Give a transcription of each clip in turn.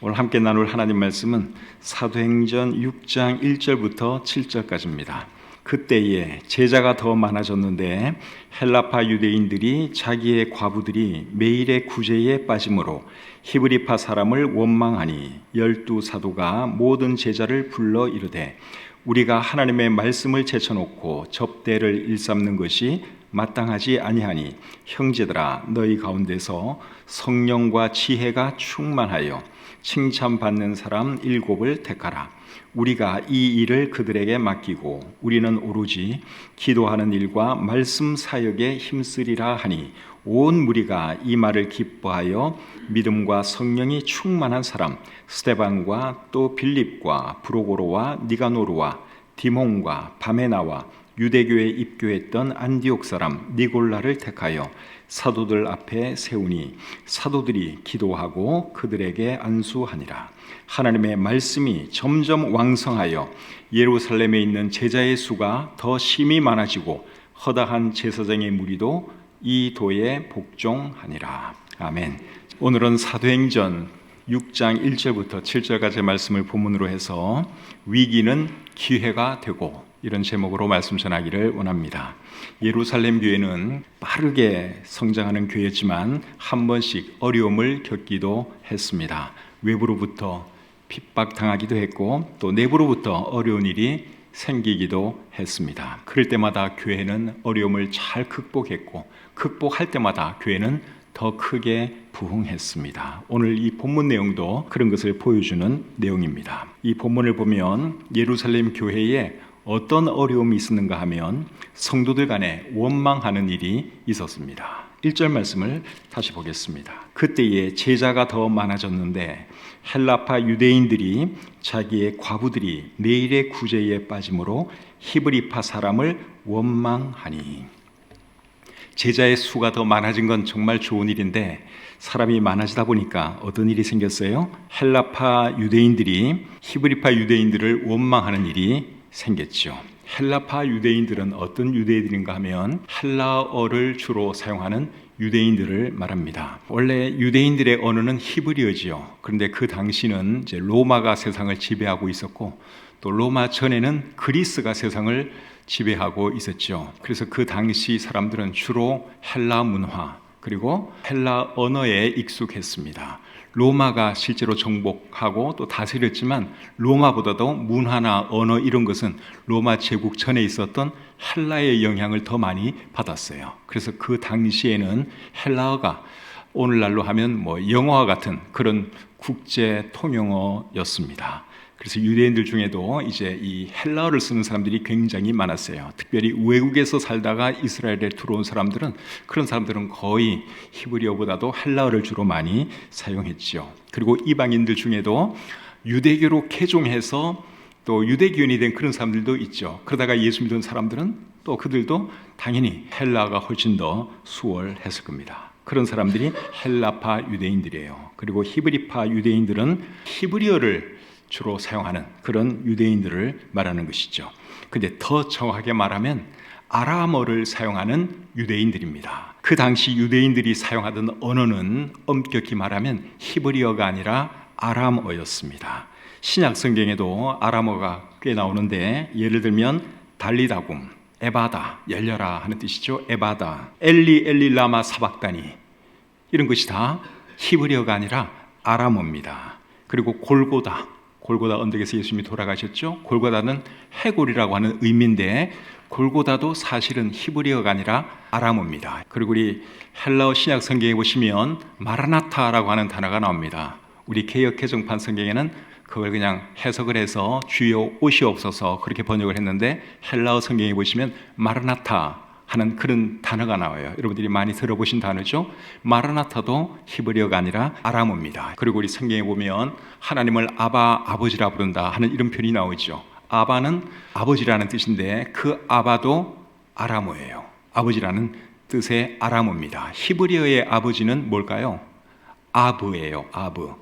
오늘 함께 나눌 하나님 말씀은 사도행전 6장 1절부터 7절까지입니다. 그때에 제자가 더 많아졌는데 헬라파 유대인들이 자기의 과부들이 매일의 구제에 빠짐으로 히브리파 사람을 원망하니 12사도가 모든 제자를 불러 이르되 우리가 하나님의 말씀을 제쳐놓고 접대를 일삼는 것이 마땅하지 아니하니 형제들아 너희 가운데서 성령과 지혜가 충만하여 칭찬받는 사람 7을 택하라. 우리가 이 일을 그들에게 맡기고 우리는 오로지 기도하는 일과 말씀 사역에 힘쓰리라 하니 온 무리가 이 말을 기뻐하여 믿음과 성령이 충만한 사람 스데반과 또 빌립과 브로고로와 니가노르와 디몬과 바메나와 유대교에 입교했던 안디옥 사람 니골라를 택하여 사도들 앞에 세우니 사도들이 기도하고 그들에게 안수하니라. 하나님의 말씀이 점점 왕성하여 예루살렘에 있는 제자의 수가 더 심히 많아지고 허다한 제사장의 무리도 이 도에 복종하니라. 아멘. 오늘은 사도행전 6장 1절부터 7절까지의 말씀을 본문으로 해서 위기는 기회가 되고 이런 제목으로 말씀 전하기를 원합니다. 예루살렘 교회는 빠르게 성장하는 교회지만 한 번씩 어려움을 겪기도 했습니다. 외부로부터 핍박당하기도 했고 또 내부로부터 어려운 일이 생기기도 했습니다. 그럴 때마다 교회는 어려움을 잘 극복했고 극복할 때마다 교회는 더 크게 부흥했습니다. 오늘 이 본문 내용도 그런 것을 보여주는 내용입니다. 이 본문을 보면 예루살렘 교회에 어떤 어려움이 있었는가 하면 성도들 간에 원망하는 일이 있었습니다. 1절 말씀을 다시 보겠습니다. 그때에 제자가 더 많아졌는데 헬라파 유대인들이 자기의 과부들이 매일의 구제에 빠짐으로 히브리파 사람을 원망하니. 제자의 수가 더 많아진 건 정말 좋은 일인데 사람이 많아지다 보니까 어떤 일이 생겼어요? 헬라파 유대인들이 히브리파 유대인들을 원망하는 일이 생겼죠. 헬라파 유대인들은 어떤 유대인들인가 하면 헬라어를 주로 사용하는 유대인들을 말합니다. 원래 유대인들의 언어는 히브리어지요. 그런데 그 당시는 이제 로마가 세상을 지배하고 있었고 또 로마 전에는 그리스가 세상을 지배하고 있었죠. 그래서 그 당시 사람들은 주로 헬라 문화 그리고 헬라 언어에 익숙했습니다. 로마가 실제로 정복하고 또 다스렸지만 로마보다도 문화나 언어 이런 것은 로마 제국 전에 있었던 헬라의 영향을 더 많이 받았어요. 그래서 그 당시에는 헬라어가 오늘날로 하면 영어와 같은 그런 국제 통용어였습니다. 그래서 유대인들 중에도 이제 이 헬라어를 쓰는 사람들이 굉장히 많았어요. 특별히 외국에서 살다가 이스라엘에 들어온 사람들은 그런 사람들은 거의 히브리어보다도 헬라어를 주로 많이 사용했죠. 그리고 이방인들 중에도 유대교로 개종해서 또 유대교인이 된 그런 사람들도 있죠. 그러다가 예수 믿은 사람들은 또 그들도 당연히 헬라어가 훨씬 더 수월했을 겁니다. 그런 사람들이 헬라파 유대인들이에요. 그리고 히브리파 유대인들은 히브리어를 주로 사용하는 그런 유대인들을 말하는 것이죠. 근데 더 정확하게 말하면 아람어를 사용하는 유대인들입니다. 그 당시 유대인들이 사용하던 언어는 엄격히 말하면 히브리어가 아니라 아람어였습니다. 신약 성경에도 아람어가 꽤 나오는데 예를 들면 달리다굼, 에바다, 열려라 하는 뜻이죠. 에바다, 엘리 엘리 라마 사박다니 이런 것이 다 히브리어가 아니라 아람어입니다. 그리고 골고다 언덕에서 예수님이 돌아가셨죠. 골고다는 해골이라고 하는 의미인데 골고다도 사실은 히브리어가 아니라 아람어입니다. 그리고 우리 헬라어 신약 성경에 보시면 마라나타라고 하는 단어가 나옵니다. 우리 개역 개정판 성경에는 그걸 그냥 해석을 해서 주여 오시옵소서 그렇게 번역을 했는데 헬라어 성경에 보시면 마라나타 하는 그런 단어가 나와요. 여러분들이 많이 들어보신 단어죠. 마라나타도 히브리어가 아니라 아람어입니다. 그리고 우리 성경에 보면 하나님을 아바 아버지라 부른다 하는 이런 표현이 나오죠. 아바는 아버지라는 뜻인데 그 아바도 아람어예요. 아버지라는 뜻의 아람어입니다. 히브리어의 아버지는 뭘까요? 아브예요. 아브.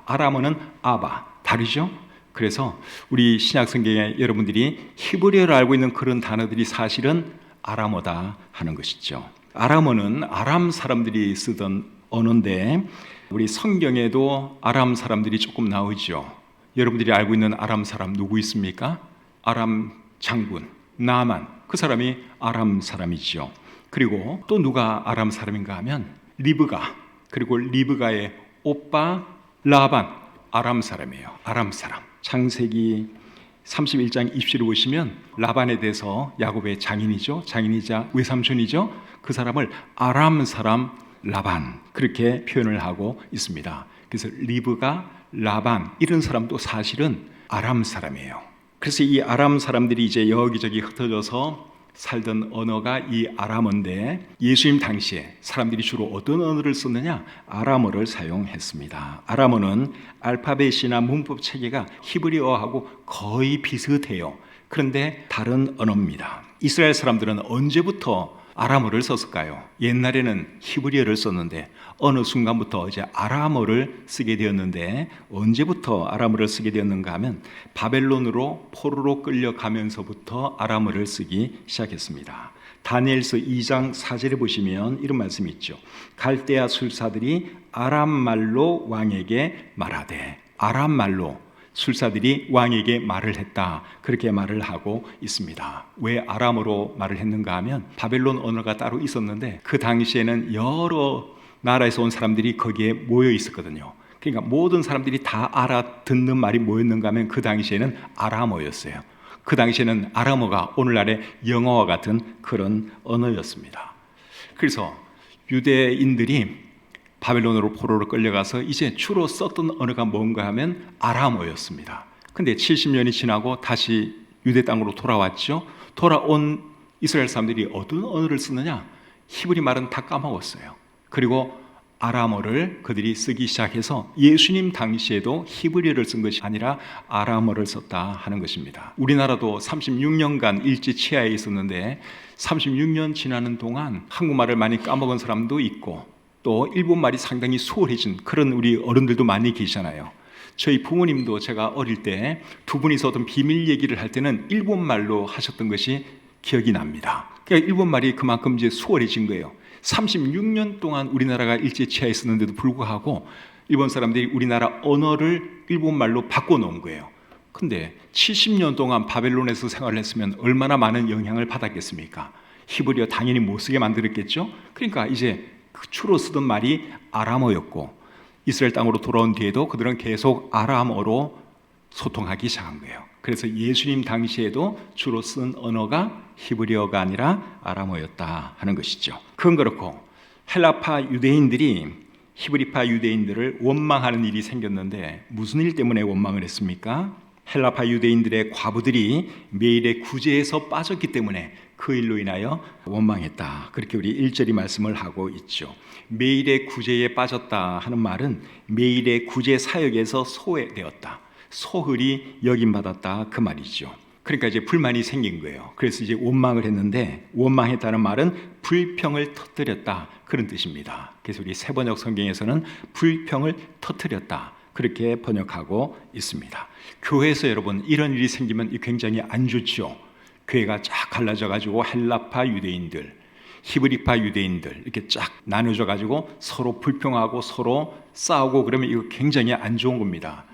아람어는 아바. 다르죠? 그래서 우리 신약 성경에 여러분들이 히브리어를 알고 있는 그런 단어들이 사실은 아람어다 하는 것이죠. 아람어는 아람 사람들이 쓰던 언어인데 우리 성경에도 아람 사람들이 조금 나오죠. 여러분들이 알고 있는 아람 사람 누구 있습니까? 아람 장군 나만, 그 사람이 아람 사람이죠. 그리고 또 누가 아람 사람인가 하면 리브가, 그리고 리브가의 오빠 라반, 아람 사람이에요. 아람 사람. 창세기 31장 20절을 보시면 라반에 대해서 야곱의 장인이죠. 장인이자 외삼촌이죠. 그 사람을 아람 사람 라반, 그렇게 표현을 하고 있습니다. 그래서 리브가, 라반, 이런 사람도 사실은 아람 사람이에요. 그래서 이 아람 사람들이 이제 여기저기 흩어져서 살던 언어가 이 아람어인데, 예수님 당시에 사람들이 주로 어떤 언어를 썼느냐? 아람어를 사용했습니다. 아람어는 알파벳이나 문법 체계가 히브리어하고 거의 비슷해요. 그런데 다른 언어입니다. 이스라엘 사람들은 언제부터 아람어를 썼을까요? 옛날에는 히브리어를 썼는데 어느 순간부터 이제 아람어를 쓰게 되었는데, 언제부터 아람어를 쓰게 되었는가 하면 바벨론으로 포로로 끌려가면서부터 아람어를 쓰기 시작했습니다. 다니엘서 2장 4절에 보시면 이런 말씀이 있죠. 갈대아 술사들이 아람말로 왕에게 말하되, 아람말로 술사들이 왕에게 말을 했다, 그렇게 말을 하고 있습니다. 왜 아람어로 말을 했는가 하면 바벨론 언어가 따로 있었는데 그 당시에는 여러 나라에서 온 사람들이 거기에 모여 있었거든요. 그러니까 모든 사람들이 다 알아듣는 말이 뭐였는가 하면 그 당시에는 아람어였어요. 그 당시에는 아람어가 오늘날의 영어와 같은 그런 언어였습니다. 그래서 유대인들이 바벨론으로 포로로 끌려가서 이제 주로 썼던 언어가 뭔가 하면 아람어였습니다. 근데 70년이 지나고 다시 유대 땅으로 돌아왔죠. 돌아온 이스라엘 사람들이 어떤 언어를 쓰느냐? 히브리 말은 다 까먹었어요. 그리고 아람어를 그들이 쓰기 시작해서 예수님 당시에도 히브리어를 쓴 것이 아니라 아람어를 썼다 하는 것입니다. 우리나라도 36년간 일제 치하에 있었는데 36년 지나는 동안 한국말을 많이 까먹은 사람도 있고 또 일본말이 상당히 수월해진 그런 우리 어른들도 많이 계시잖아요. 저희 부모님도 제가 어릴 때 두 분이서 어떤 비밀 얘기를 할 때는 일본말로 하셨던 것이 기억이 납니다. 그러니까 일본말이 그만큼 이제 수월해진 거예요. 36년 동안 우리나라가 일제 치하에 있었는데도 불구하고 일본 사람들이 우리나라 언어를 일본말로 바꿔놓은 거예요. 근데 70년 동안 바벨론에서 생활을 했으면 얼마나 많은 영향을 받았겠습니까? 히브리어 당연히 못 쓰게 만들었겠죠. 그러니까 이제 주로 쓰던 말이 아람어였고, 이스라엘 땅으로 돌아온 뒤에도 그들은 계속 아람어로 소통하기 시작한 거예요. 그래서 예수님 당시에도 주로 쓴 언어가 히브리어가 아니라 아람어였다 하는 것이죠. 그건 그렇고 헬라파 유대인들이 히브리파 유대인들을 원망하는 일이 생겼는데 무슨 일 때문에 원망을 했습니까? 헬라파 유대인들의 과부들이 매일의 구제에서 빠졌기 때문에 그 일로 인하여 원망했다. 그렇게 우리 1절이 말씀을 하고 있죠. 매일의 구제에 빠졌다 하는 말은 매일의 구제 사역에서 소외되었다, 소홀히 여김받았다, 그 말이죠. 그러니까 이제 불만이 생긴 거예요. 그래서 이제 원망을 했는데, 원망했다는 말은 불평을 터뜨렸다, 그런 뜻입니다. 그래서 우리 새번역 성경에서는 불평을 터뜨렸다, 그렇게 번역하고 있습니다. 교회에서 여러분 이런 일이 생기면 굉장히 안 좋죠. 교회가 쫙 갈라져 가지고 헬라파 유대인들, 히브리파 유대인들 이렇게 쫙 나눠져 가지고 서로 불평하고 서로 싸우고 그러면 이거 굉장히 안 좋은 겁니다.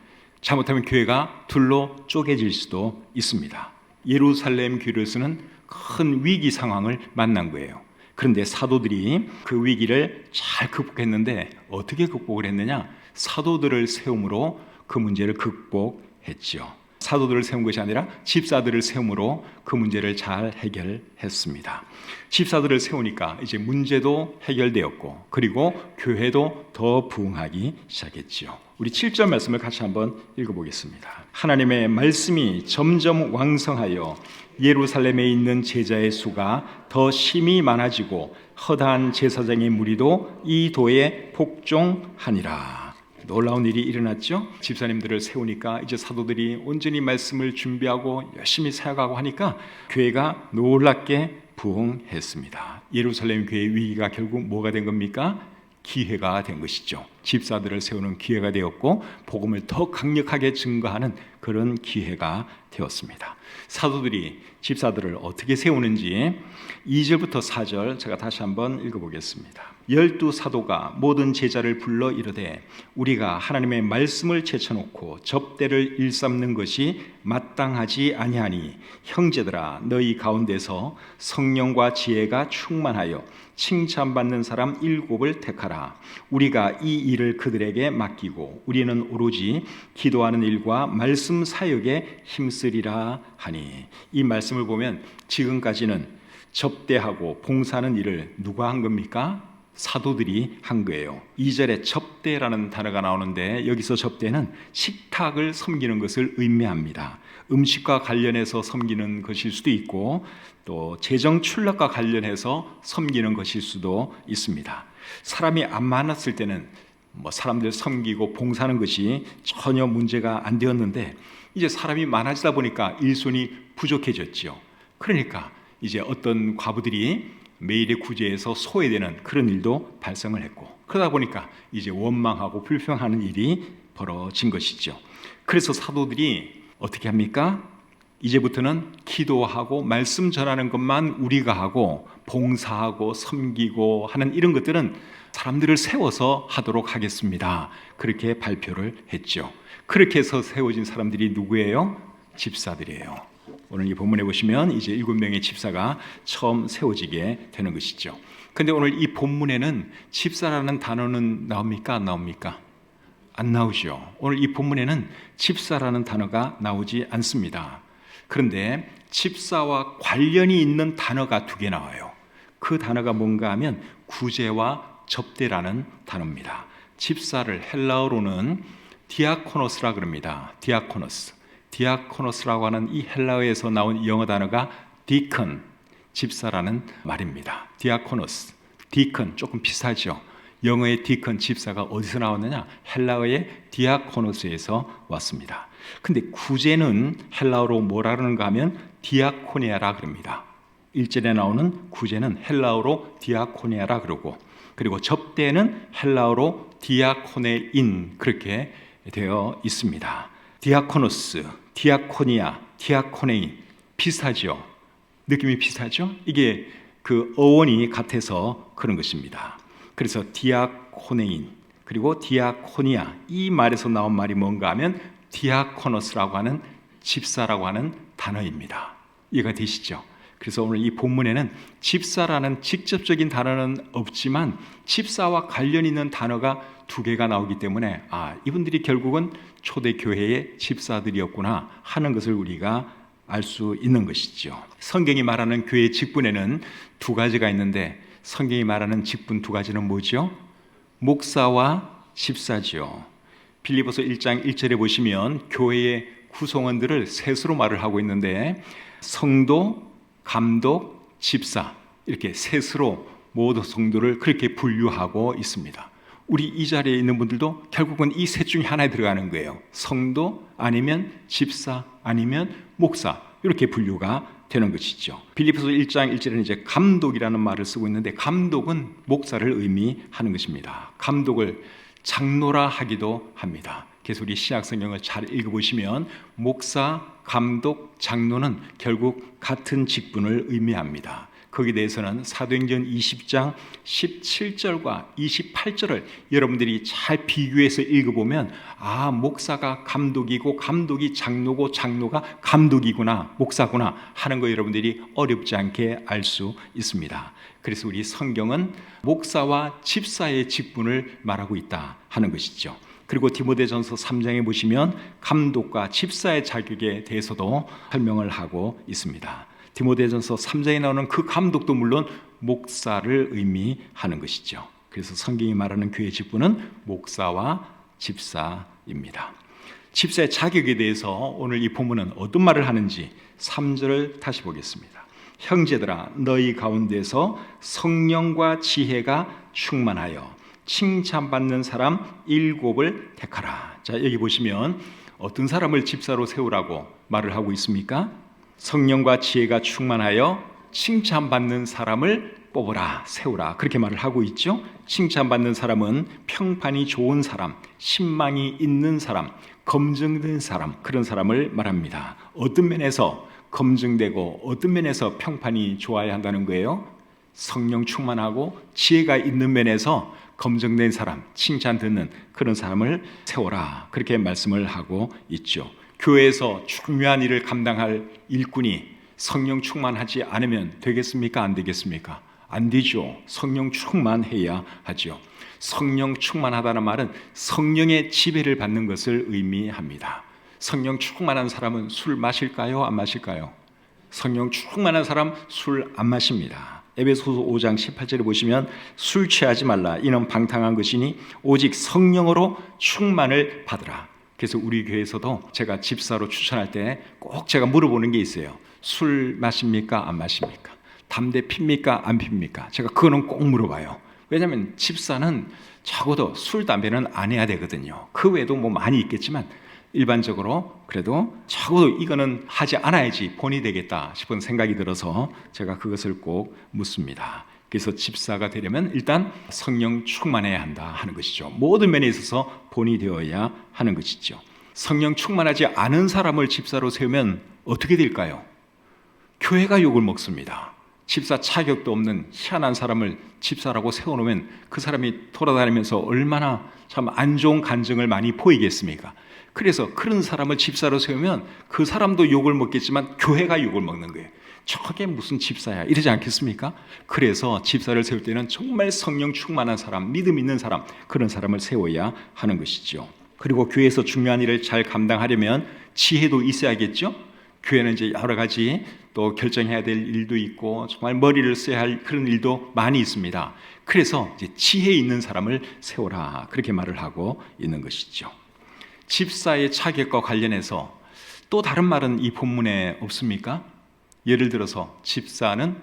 잘못하면 교회가 둘로 쪼개질 수도 있습니다. 예루살렘 교회로서는 큰 위기 상황을 만난 거예요. 그런데 사도들이 그 위기를 잘 극복했는데 어떻게 극복을 했느냐? 사도들을 세움으로 그 문제를 극복했죠. 사도들을 세운 것이 아니라 집사들을 세움으로 그 문제를 잘 해결했습니다. 집사들을 세우니까 이제 문제도 해결되었고, 그리고 교회도 더 부흥하기 시작했죠. 우리 7절 말씀을 같이 한번 읽어보겠습니다. 하나님의 말씀이 점점 왕성하여 예루살렘에 있는 제자의 수가 더 심히 많아지고 허다한 제사장의 무리도 이 도에 복종하니라. 놀라운 일이 일어났죠. 집사님들을 세우니까 이제 사도들이 온전히 말씀을 준비하고 열심히 사역하고 하니까 교회가 놀랍게 부흥했습니다. 예루살렘 교회의 위기가 결국 뭐가 된 겁니까? 기회가 된 것이죠. 집사들을 세우는 기회가 되었고 복음을 더 강력하게 증거하는 그런 기회가 되었습니다. 사도들이 집사들을 어떻게 세우는지 2절부터 4절 제가 다시 한번 읽어보겠습니다. 12사도가 모든 제자를 불러 이르되 우리가 하나님의 말씀을 제쳐놓고 접대를 일삼는 것이 마땅하지 아니하니 형제들아 너희 가운데서 성령과 지혜가 충만하여 칭찬받는 사람 7을 택하라. 우리가 이 일을 그들에게 맡기고 우리는 오로지 기도하는 일과 말씀 사역에 힘쓰리라 하니. 이 말씀을 보면 지금까지는 접대하고 봉사하는 일을 누가 한 겁니까? 사도들이 한 거예요. 2절에 접대라는 단어가 나오는데 여기서 접대는 식탁을 섬기는 것을 의미합니다. 음식과 관련해서 섬기는 것일 수도 있고 또 재정 출납과 관련해서 섬기는 것일 수도 있습니다. 사람이 안 많았을 때는 사람들 섬기고 봉사하는 것이 전혀 문제가 안 되었는데 이제 사람이 많아지다 보니까 일손이 부족해졌죠. 그러니까 이제 어떤 과부들이 매일의 구제에서 소외되는 그런 일도 발생을 했고 그러다 보니까 이제 원망하고 불평하는 일이 벌어진 것이죠. 그래서 사도들이 어떻게 합니까? 이제부터는 기도하고 말씀 전하는 것만 우리가 하고 봉사하고 섬기고 하는 이런 것들은 사람들을 세워서 하도록 하겠습니다. 그렇게 발표를 했죠. 그렇게 해서 세워진 사람들이 누구예요? 집사들이에요. 오늘 이 본문에 보시면 이제 7명의 집사가 처음 세워지게 되는 것이죠. 그런데 오늘 이 본문에는 집사라는 단어는 나옵니까? 안 나옵니까? 안 나오죠. 오늘 이 본문에는 집사라는 단어가 나오지 않습니다. 그런데 집사와 관련이 있는 단어가 2개 나와요. 그 단어가 뭔가 하면 구제와 접대라는 단어입니다. 집사를 헬라어로는 디아코노스라 그럽니다. 디아코노스라고 하는 이 헬라어에서 나온 영어 단어가 디컨, 집사라는 말입니다. 디아코노스, 디컨 조금 비슷하죠. 영어의 디컨, 집사가 어디서 나왔느냐? 헬라어의 디아코노스에서 왔습니다. 근데 구제는 헬라어로 뭐라 그러는가 하면 디아코니아라 그럽니다. 1절에 나오는 구제는 헬라어로 디아코니아라 그러고 그리고 접대는 헬라어로 디아코네인 그렇게 되어 있습니다. 디아코노스, 디아코니아, 디아코네인 비슷하죠? 느낌이 비슷하죠? 이게 그 어원이 같아서 그런 것입니다. 그래서 디아코네인 그리고 디아코니아 이 말에서 나온 말이 뭔가 하면 디아코노스라고 하는 집사라고 하는 단어입니다. 이해가 되시죠? 그래서 오늘 이 본문에는 집사라는 직접적인 단어는 없지만 집사와 관련 있는 단어가 2개가 나오기 때문에 이분들이 결국은 초대교회의 집사들이었구나 하는 것을 우리가 알 수 있는 것이죠. 성경이 말하는 교회 직분에는 2가지가 있는데 성경이 말하는 직분 2가지는 뭐죠? 목사와 집사지요. 빌립보서 1장 1절에 보시면 교회의 구성원들을 셋으로 말을 하고 있는데 성도, 감독, 집사 이렇게 셋으로 모든 성도를 그렇게 분류하고 있습니다. 우리 이 자리에 있는 분들도 결국은 이 셋 중에 하나에 들어가는 거예요. 성도 아니면 집사 아니면 목사 이렇게 분류가 되는 것이죠. 빌립보서 1장 1절에는 이제 감독이라는 말을 쓰고 있는데 감독은 목사를 의미하는 것입니다. 감독을 장로라 하기도 합니다. 그래서 우리 신약 성경을 잘 읽어보시면 목사, 감독, 장로는 결국 같은 직분을 의미합니다. 거기에 대해서는 사도행전 20장 17절과 28절을 여러분들이 잘 비교해서 읽어보면 목사가 감독이고 감독이 장로고 장로가 감독이구나 목사구나 하는 거 여러분들이 어렵지 않게 알 수 있습니다. 그래서 우리 성경은 목사와 집사의 직분을 말하고 있다 하는 것이죠. 그리고 디모데전서 3장에 보시면 감독과 집사의 자격에 대해서도 설명을 하고 있습니다. 디모데전서 3장에 나오는 그 감독도 물론 목사를 의미하는 것이죠. 그래서 성경이 말하는 교회 직분은 목사와 집사입니다. 집사의 자격에 대해서 오늘 이 본문은 어떤 말을 하는지 3절을 다시 보겠습니다. 형제들아 너희 가운데서 성령과 지혜가 충만하여 칭찬받는 사람 7을 택하라. 자, 여기 보시면 어떤 사람을 집사로 세우라고 말을 하고 있습니까? 성령과 지혜가 충만하여 칭찬받는 사람을 뽑으라, 세우라 그렇게 말을 하고 있죠. 칭찬받는 사람은 평판이 좋은 사람, 신망이 있는 사람, 검증된 사람, 그런 사람을 말합니다. 어떤 면에서 검증되고 어떤 면에서 평판이 좋아야 한다는 거예요? 성령 충만하고 지혜가 있는 면에서 검증된 사람, 칭찬 듣는 그런 사람을 세워라 그렇게 말씀을 하고 있죠. 교회에서 중요한 일을 감당할 일꾼이 성령 충만하지 않으면 되겠습니까? 안 되겠습니까? 안 되죠. 성령 충만해야 하죠. 성령 충만하다는 말은 성령의 지배를 받는 것을 의미합니다. 성령 충만한 사람은 술 마실까요? 안 마실까요? 성령 충만한 사람 술 안 마십니다. 에베소서 5장 18절에 보시면 술 취하지 말라 이는 방탕한 것이니 오직 성령으로 충만을 받으라. 그래서 우리 교회에서도 제가 집사로 추천할 때 꼭 제가 물어보는 게 있어요. 술 마십니까? 안 마십니까? 담배 핍니까? 안 핍니까? 제가 그거는 꼭 물어봐요. 왜냐하면 집사는 적어도 술, 담배는 안 해야 되거든요. 그 외에도 뭐 많이 있겠지만 일반적으로 그래도 적어도 이거는 하지 않아야지 본이 되겠다 싶은 생각이 들어서 제가 그것을 꼭 묻습니다. 그래서 집사가 되려면 일단 성령 충만해야 한다 하는 것이죠. 모든 면에 있어서 본이 되어야 하는 것이죠. 성령 충만하지 않은 사람을 집사로 세우면 어떻게 될까요? 교회가 욕을 먹습니다. 집사 자격도 없는 희한한 사람을 집사라고 세워놓으면 그 사람이 돌아다니면서 얼마나 참 안 좋은 간증을 많이 보이겠습니까? 그래서 그런 사람을 집사로 세우면 그 사람도 욕을 먹겠지만 교회가 욕을 먹는 거예요. 저게 무슨 집사야 이러지 않겠습니까? 그래서 집사를 세울 때는 정말 성령 충만한 사람, 믿음 있는 사람, 그런 사람을 세워야 하는 것이죠. 그리고 교회에서 중요한 일을 잘 감당하려면 지혜도 있어야겠죠. 교회는 이제 여러 가지 또 결정해야 될 일도 있고 정말 머리를 써야 할 그런 일도 많이 있습니다. 그래서 이제 지혜 있는 사람을 세워라 그렇게 말을 하고 있는 것이죠. 집사의 자격과 관련해서 또 다른 말은 이 본문에 없습니까? 예를 들어서 집사는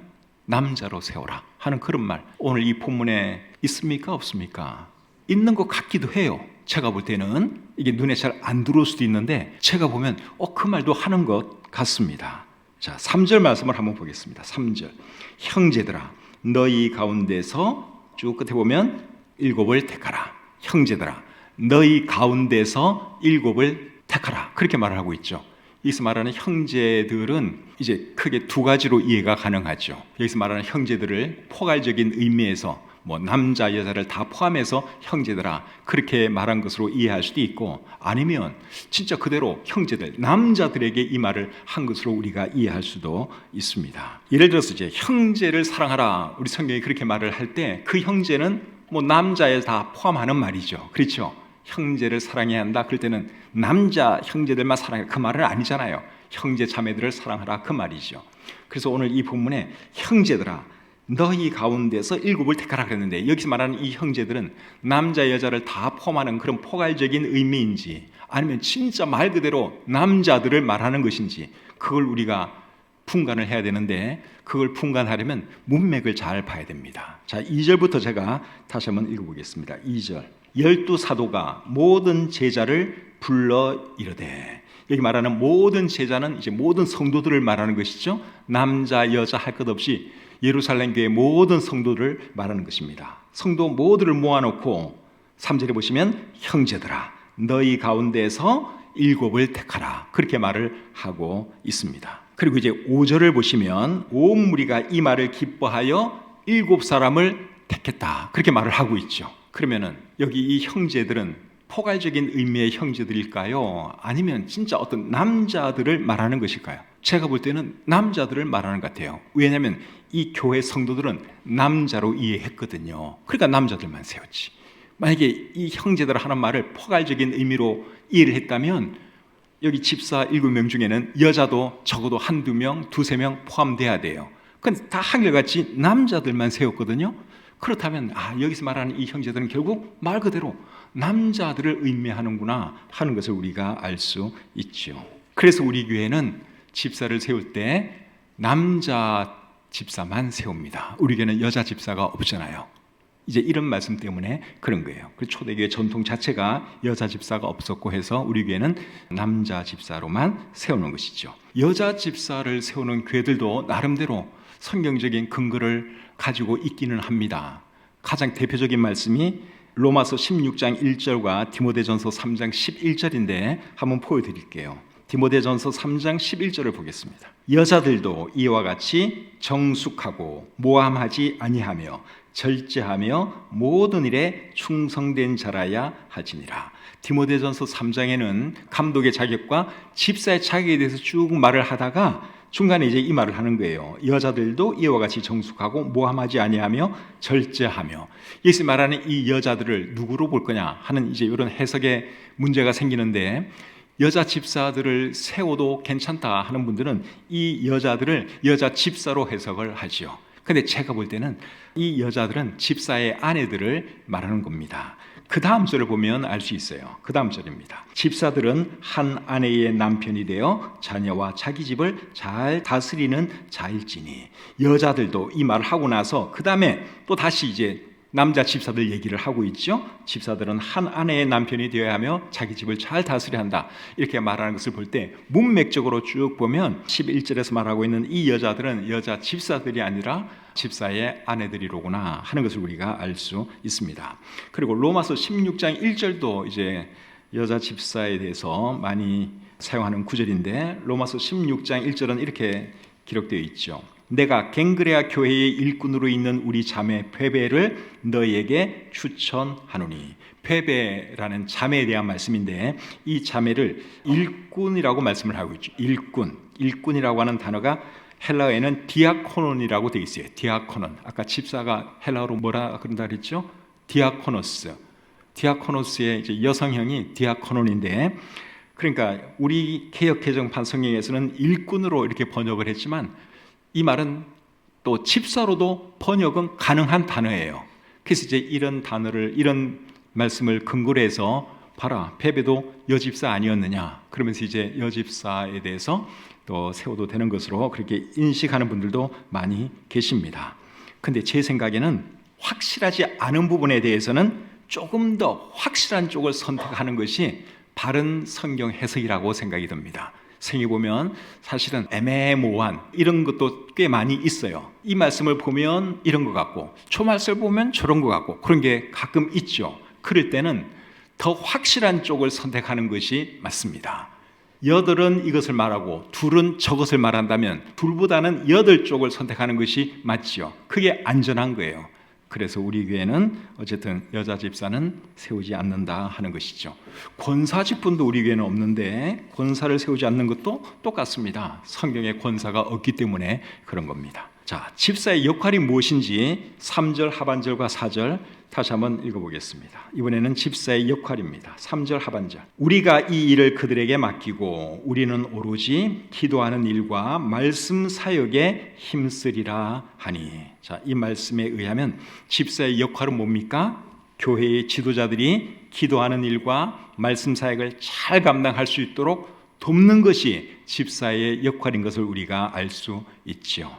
남자로 세워라 하는 그런 말 오늘 이 본문에 있습니까? 없습니까? 있는 것 같기도 해요. 제가 볼 때는 이게 눈에 잘 안 들어올 수도 있는데 제가 보면 그 말도 하는 것 같습니다. 자, 3절 말씀을 한번 보겠습니다. 3절 형제들아 너희 가운데서 쭉 끝에 보면 7을 택하라. 형제들아 너희 가운데서 7을 택하라 그렇게 말을 하고 있죠. 여기서 말하는 형제들은 이제 크게 두 가지로 이해가 가능하죠. 여기서 말하는 형제들을 포괄적인 의미에서 뭐 남자 여자를 다 포함해서 형제들아 그렇게 말한 것으로 이해할 수도 있고 아니면 진짜 그대로 형제들 남자들에게 이 말을 한 것으로 우리가 이해할 수도 있습니다. 예를 들어서 이제 형제를 사랑하라 우리 성경이 그렇게 말을 할 때 그 형제는 뭐 남자에 다 포함하는 말이죠. 그렇죠? 형제를 사랑해야 한다 그럴 때는 남자 형제들만 사랑해 그 말은 아니잖아요. 형제 자매들을 사랑하라 그 말이죠. 그래서 오늘 이 본문에 형제들아 너희 가운데서 7을 택하라 그랬는데 여기서 말하는 이 형제들은 남자 여자를 다 포함하는 그런 포괄적인 의미인지 아니면 진짜 말 그대로 남자들을 말하는 것인지 그걸 우리가 분간을 해야 되는데 그걸 분간하려면 문맥을 잘 봐야 됩니다. 자, 2절부터 제가 다시 한번 읽어보겠습니다. 2절 12사도가 모든 제자를 불러 이르되 여기 말하는 모든 제자는 이제 모든 성도들을 말하는 것이죠. 남자 여자 할 것 없이 예루살렘 교회 모든 성도를 말하는 것입니다. 성도 모두를 모아놓고 3절에 보시면 형제들아 너희 가운데에서 7을 택하라 그렇게 말을 하고 있습니다. 그리고 이제 5절을 보시면 온 무리가 이 말을 기뻐하여 7사람을 택했다 그렇게 말을 하고 있죠. 그러면은 여기 이 형제들은 포괄적인 의미의 형제들일까요? 아니면 진짜 어떤 남자들을 말하는 것일까요? 제가 볼 때는 남자들을 말하는 것 같아요. 왜냐하면 이 교회 성도들은 남자로 이해했거든요. 그러니까 남자들만 세웠지. 만약에 이 형제들 하는 말을 포괄적인 의미로 이해를 했다면 여기 집사 7명 중에는 여자도 적어도 한두 명, 두세 명 포함돼야 돼요. 근데 다 한결같이 남자들만 세웠거든요. 그렇다면 여기서 말하는 이 형제들은 결국 말 그대로 남자들을 의미하는구나 하는 것을 우리가 알 수 있죠. 그래서 우리 교회는 집사를 세울 때 남자 집사만 세웁니다. 우리 교회는 여자 집사가 없잖아요. 이제 이런 말씀 때문에 그런 거예요. 그 초대교회 전통 자체가 여자 집사가 없었고 해서 우리 교회는 남자 집사로만 세우는 것이죠. 여자 집사를 세우는 교회들도 나름대로 성경적인 근거를 가지고 있기는 합니다. 가장 대표적인 말씀이 로마서 16장 1절과 디모데전서 3장 11절인데 한번 보여드릴게요. 디모데전서 3장 11절을 보겠습니다. 여자들도 이와 같이 정숙하고 모함하지 아니하며 절제하며 모든 일에 충성된 자라야 하지니라. 디모데전서 3장에는 감독의 자격과 집사의 자격에 대해서 쭉 말을 하다가 중간에 이제 이 말을 하는 거예요. 여자들도 이와 같이 정숙하고 모함하지 아니하며 절제하며. 예수 말하는 이 여자들을 누구로 볼 거냐 하는 이제 이런 해석에 문제가 생기는데, 여자 집사들을 세워도 괜찮다 하는 분들은 이 여자들을 여자 집사로 해석을 하지요. 근데 제가 볼 때는 이 여자들은 집사의 아내들을 말하는 겁니다. 그 다음 절을 보면 알 수 있어요. 그 다음 절입니다. 집사들은 한 아내의 남편이 되어 자녀와 자기 집을 잘 다스리는 자일지니. 여자들도 이 말을 하고 나서 그 다음에 또 다시 이제 남자 집사들 얘기를 하고 있죠. 집사들은 한 아내의 남편이 되어야 하며 자기 집을 잘 다스려야 한다, 이렇게 말하는 것을 볼 때 문맥적으로 쭉 보면 11절에서 말하고 있는 이 여자들은 여자 집사들이 아니라 집사의 아내들이로구나 하는 것을 우리가 알 수 있습니다. 그리고 로마서 16장 1절도 이제 여자 집사에 대해서 많이 사용하는 구절인데, 로마서 16장 1절은 이렇게 기록되어 있죠. 내가 갱그레아 교회의 일꾼으로 있는 우리 자매 베베를 너희에게 추천하노니. 베베라는 자매에 대한 말씀인데, 이 자매를 일꾼이라고 말씀을 하고 있죠. 일꾼이라고 하는 단어가 헬라어에는 디아코논이라고 되어 있어요. 디아코논. 아까 집사가 헬라어로 뭐라 그런다 그랬죠? 디아코노스. 디아코노스의 이제 여성형이 디아코논인데, 그러니까 우리 개역개정판 성경에서는 일꾼으로 이렇게 번역을 했지만 이 말은 또 집사로도 번역은 가능한 단어예요. 그래서 이제 이런 단어를, 이런 말씀을 근거로 해서 봐라, 베베도 여집사 아니었느냐, 그러면서 이제 여집사에 대해서 또 세워도 되는 것으로 그렇게 인식하는 분들도 많이 계십니다. 근데 제 생각에는 확실하지 않은 부분에 대해서는 조금 더 확실한 쪽을 선택하는 것이 바른 성경 해석이라고 생각이 듭니다. 생각해 보면 사실은 애매모호한 이런 것도 꽤 많이 있어요. 이 말씀을 보면 이런 것 같고, 저 말씀을 보면 저런 것 같고, 그런 게 가끔 있죠. 그럴 때는 더 확실한 쪽을 선택하는 것이 맞습니다. 여덟은 이것을 말하고 둘은 저것을 말한다면 둘보다는 여덟 쪽을 선택하는 것이 맞지요. 그게 안전한 거예요. 그래서 우리 교회는 어쨌든 여자 집사는 세우지 않는다 하는 것이죠. 권사 직분도 우리 교회는 없는데 권사를 세우지 않는 것도 똑같습니다. 성경에 권사가 없기 때문에 그런 겁니다. 자, 집사의 역할이 무엇인지 3절 하반절과 4절 다시 한번 읽어보겠습니다. 이번에는 집사의 역할입니다. 3절 하반절. 우리가 이 일을 그들에게 맡기고 우리는 오로지 기도하는 일과 말씀 사역에 힘쓰리라 하니. 자, 이 말씀에 의하면 집사의 역할은 뭡니까? 교회의 지도자들이 기도하는 일과 말씀 사역을 잘 감당할 수 있도록 돕는 것이 집사의 역할인 것을 우리가 알 수 있지요.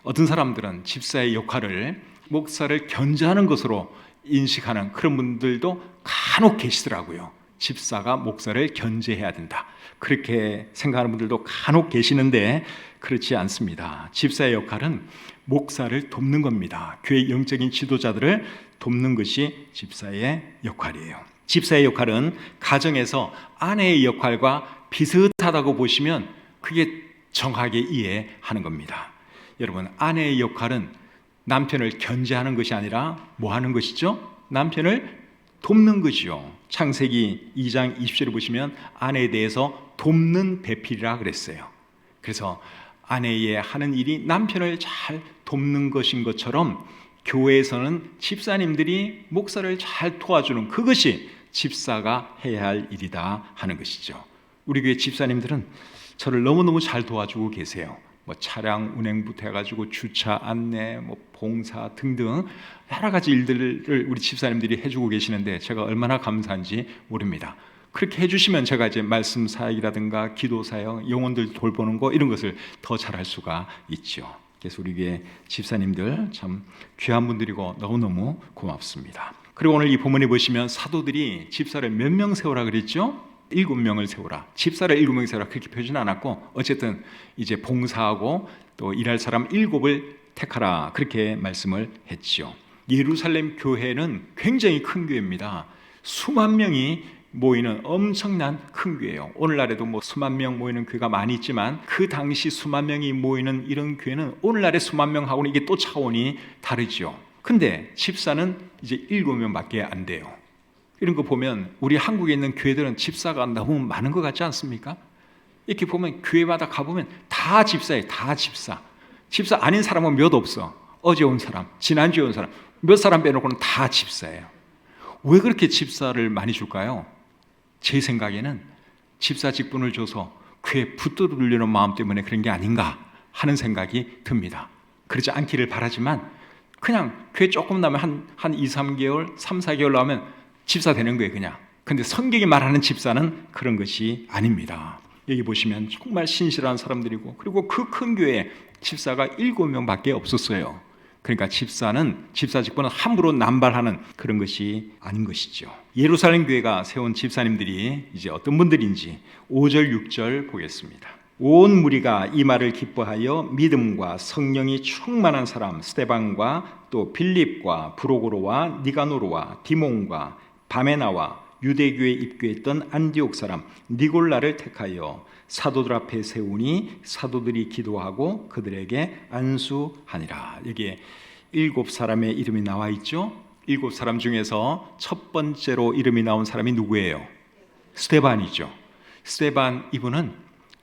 어떤 사람들은 집사의 역할을 목사를 견제하는 것으로 인식하는 그런 분들도 간혹 계시더라고요. 집사가 목사를 견제해야 된다, 그렇게 생각하는 분들도 간혹 계시는데 그렇지 않습니다. 집사의 역할은 목사를 돕는 겁니다. 교회 영적인 지도자들을 돕는 것이 집사의 역할이에요. 집사의 역할은 가정에서 아내의 역할과 비슷하다고 보시면 그게 정확하게 이해하는 겁니다. 여러분, 아내의 역할은 남편을 견제하는 것이 아니라 뭐 하는 것이죠? 남편을 돕는 것이요. 창세기 2장 20절을 보시면 아내에 대해서 돕는 배필이라 그랬어요. 그래서 아내의 하는 일이 남편을 잘 돕는 것인 것처럼 교회에서는 집사님들이 목사를 잘 도와주는 그것이 집사가 해야 할 일이다 하는 것이죠. 우리 교회 집사님들은 저를 너무너무 잘 도와주고 계세요. 뭐 차량 운행부터 해가지고 주차 안내, 뭐 봉사 등등 여러 가지 일들을 우리 집사님들이 해주고 계시는데 제가 얼마나 감사한지 모릅니다. 그렇게 해주시면 제가 이제 말씀 사역이라든가 기도 사역, 영혼들 돌보는 거 이런 것을 더 잘할 수가 있죠. 그래서 우리 교회 집사님들 참 귀한 분들이고 너무너무 고맙습니다. 그리고 오늘 이 본문에 보시면 사도들이 집사를 몇 명 세우라 그랬죠? 7명을 세우라. 집사를 7명 세우라 그렇게 표시는 않았고 어쨌든 이제 봉사하고 또 일할 사람 7을 택하라 그렇게 말씀을 했지요. 예루살렘 교회는 굉장히 큰 교회입니다. 수만 명이 모이는 엄청난 큰 교회예요. 오늘날에도 수만 명 모이는 교회가 많이 있지만 그 당시 수만 명이 모이는 이런 교회는 오늘날의 수만 명하고는 이게 또 차원이 다르죠. 근데 집사는 이제 7명밖에 안 돼요. 이런 거 보면 우리 한국에 있는 교회들은 집사가 너무 많은 것 같지 않습니까? 이렇게 보면 교회마다 가보면 다 집사예요. 다 집사. 집사 아닌 사람은 몇 없어. 어제 온 사람, 지난주에 온 사람, 몇 사람 빼놓고는 다 집사예요. 왜 그렇게 집사를 많이 줄까요? 제 생각에는 집사 직분을 줘서 교회 붙들으려는 마음 때문에 그런 게 아닌가 하는 생각이 듭니다. 그렇지 않기를 바라지만 그냥 교회 조금 나면 한 2, 3개월, 3, 4개월 나오면 집사 되는 거예요, 그냥. 근데 성경이 말하는 집사는 그런 것이 아닙니다. 여기 보시면 정말 신실한 사람들이고, 그리고 그 큰 교회에 집사가 7명밖에 없었어요. 그러니까 집사 직분은 함부로 남발하는 그런 것이 아닌 것이죠. 예루살렘 교회가 세운 집사님들이 이제 어떤 분들인지 5절, 6절 보겠습니다. 온 무리가 이 말을 기뻐하여 믿음과 성령이 충만한 사람 스데반과 또 빌립과 브로고로와 니가노르와 디몬과 바메나와 유대교에 입교했던 안디옥 사람 니골라를 택하여 사도들 앞에 세우니 사도들이 기도하고 그들에게 안수하니라. 여기에 7사람의 이름이 나와 있죠. 7사람 중에서 첫 번째로 이름이 나온 사람이 누구예요? 스데반이죠. 스데반 이분은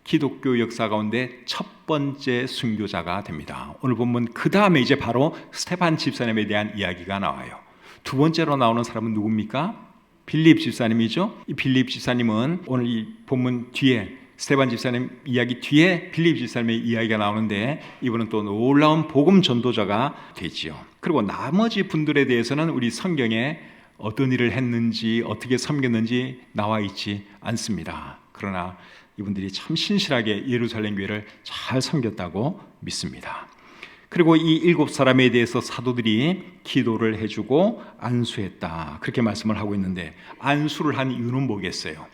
기독교 역사 가운데 첫 번째 순교자가 됩니다. 오늘 본문 그 다음에 이제 바로 스데반 집사님에 대한 이야기가 나와요. 두 번째로 나오는 사람은 누굽니까? 빌립 집사님이죠. 이 빌립 집사님은 오늘 이 본문 뒤에 스데반 집사님 이야기 뒤에 빌립 집사님의 이야기가 나오는데 이분은 또 놀라운 복음 전도자가 되지요. 그리고 나머지 분들에 대해서는 우리 성경에 어떤 일을 했는지 어떻게 섬겼는지 나와 있지 않습니다. 그러나 이분들이 참 신실하게 예루살렘 교회를 잘 섬겼다고 믿습니다. 그리고 이 7사람에 대해서 사도들이 기도를 해주고 안수했다 그렇게 말씀을 하고 있는데, 안수를 한 이유는 뭐겠어요?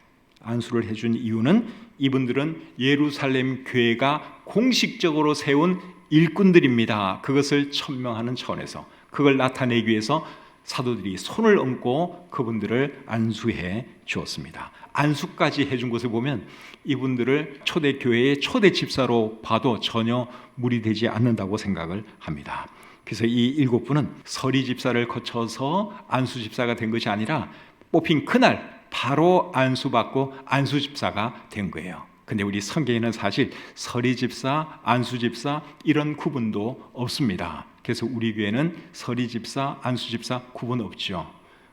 안수를 해준 이유는 이분들은 예루살렘 교회가 공식적으로 세운 일꾼들입니다. 그것을 천명하는 차원에서 그걸 나타내기 위해서 사도들이 손을 얹고 그분들을 안수해 주었습니다. 안수까지 해준 것을 보면 이분들을 초대교회의 초대 집사로 봐도 전혀 무리되지 않는다고 생각을 합니다. 그래서 이 7분은 서리 집사를 거쳐서 안수 집사가 된 것이 아니라 뽑힌 그날 바로 안수받고 안수 집사가 된 거예요. 근데 우리 성경에는 사실 서리 집사, 안수 집사 이런 구분도 없습니다. 그래서 우리 교회는 서리 집사, 안수 집사 구분 없죠.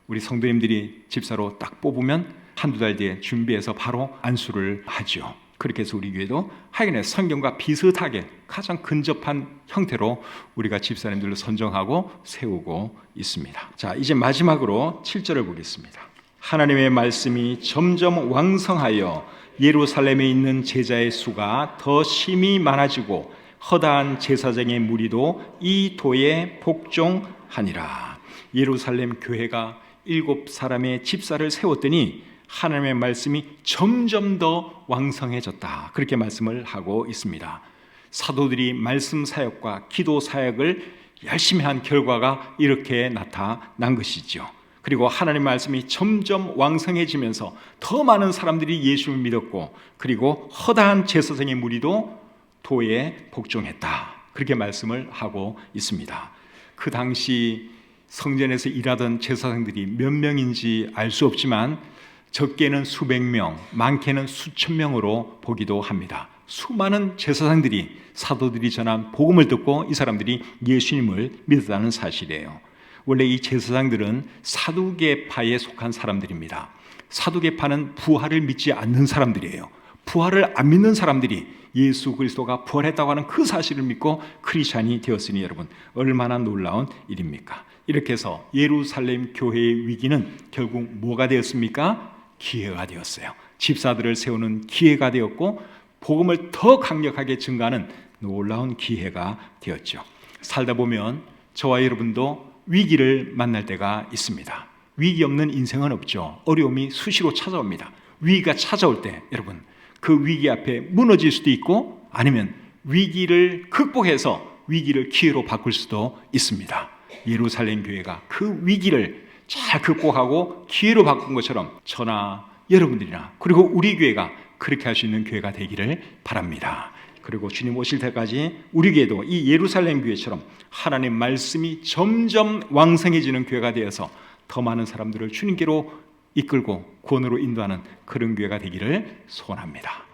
우리 성도님들이 집사로 딱 뽑으면 한두 달 뒤에 준비해서 바로 안수를 하죠. 그렇게 해서 우리 교회도 하여간에 성경과 비슷하게 가장 근접한 형태로 우리가 집사님들을 선정하고 세우고 있습니다. 자, 이제 마지막으로 7절을 보겠습니다. 하나님의 말씀이 점점 왕성하여 예루살렘에 있는 제자의 수가 더 심히 많아지고 허다한 제사장의 무리도 이 도에 복종하니라. 예루살렘 교회가 7사람의 집사를 세웠더니 하나님의 말씀이 점점 더 왕성해졌다 그렇게 말씀을 하고 있습니다. 사도들이 말씀 사역과 기도 사역을 열심히 한 결과가 이렇게 나타난 것이죠. 그리고 하나님의 말씀이 점점 왕성해지면서 더 많은 사람들이 예수를 믿었고, 그리고 허다한 제사장의 무리도 도에 복종했다 그렇게 말씀을 하고 있습니다. 그 당시 성전에서 일하던 제사장들이 몇 명인지 알 수 없지만 적게는 수백 명, 많게는 수천 명으로 보기도 합니다. 수많은 제사장들이 사도들이 전한 복음을 듣고 이 사람들이 예수님을 믿었다는 사실이에요. 원래 이 제사장들은 사두개파에 속한 사람들입니다. 사두개파는 부활을 믿지 않는 사람들이에요. 부활을 안 믿는 사람들이 예수 그리스도가 부활했다고 하는 그 사실을 믿고 크리스찬이 되었으니 여러분 얼마나 놀라운 일입니까? 이렇게 해서 예루살렘 교회의 위기는 결국 뭐가 되었습니까? 기회가 되었어요. 집사들을 세우는 기회가 되었고 복음을 더 강력하게 증가하는 놀라운 기회가 되었죠. 살다 보면 저와 여러분도 위기를 만날 때가 있습니다. 위기 없는 인생은 없죠. 어려움이 수시로 찾아옵니다. 위기가 찾아올 때 여러분 그 위기 앞에 무너질 수도 있고 아니면 위기를 극복해서 위기를 기회로 바꿀 수도 있습니다. 예루살렘 교회가 그 위기를 잘 극복하고 기회로 바꾼 것처럼 저나 여러분들이나 그리고 우리 교회가 그렇게 할 수 있는 교회가 되기를 바랍니다. 그리고 주님 오실 때까지 우리 교회도 이 예루살렘 교회처럼 하나님 말씀이 점점 왕성해지는 교회가 되어서 더 많은 사람들을 주님께로 이끌고 구원으로 인도하는 그런 교회가 되기를 소원합니다.